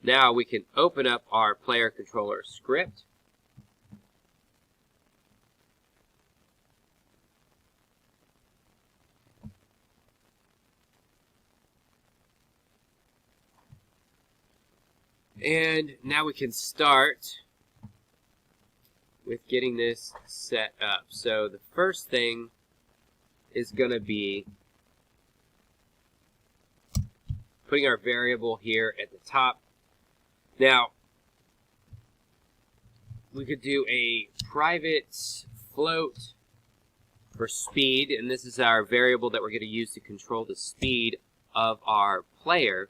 Now we can open up our player controller script. And now we can start with getting this set up. So the first thing is going to be putting our variable here at the top. Now, we could do a private float for speed, and this is our variable that we're going to use to control the speed of our player.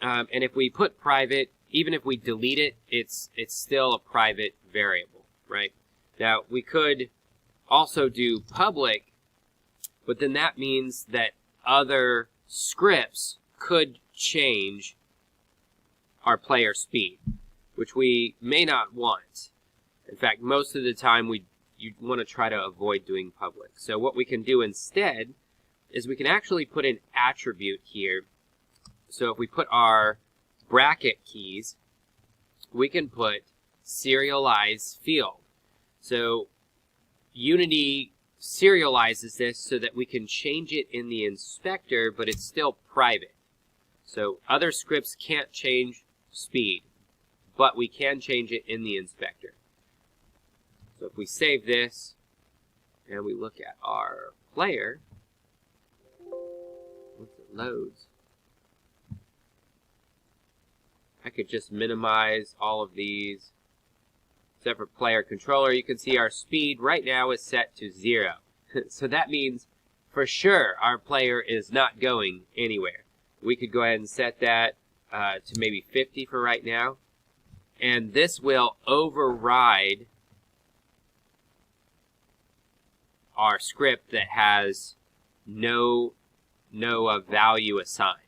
And if we put private, even if we delete it, it's still a private variable, right? Now, we could also do public, but then that means that other scripts could change our player speed, which we may not want. In fact, most of the time you want to try to avoid doing public. So what we can do instead is we can actually put an attribute here. So if we put our bracket keys, we can put serialize field. So Unity serializes this so that we can change it in the inspector, but it's still private. So other scripts can't change speed, but we can change it in the inspector. So if we save this and we look at our player, once it loads, I could just minimize all of these. Except for player controller, you can see our speed right now is set to 0. So that means for sure our player is not going anywhere. We could go ahead and set that to maybe 50 for right now. And this will override our script that has no value assigned.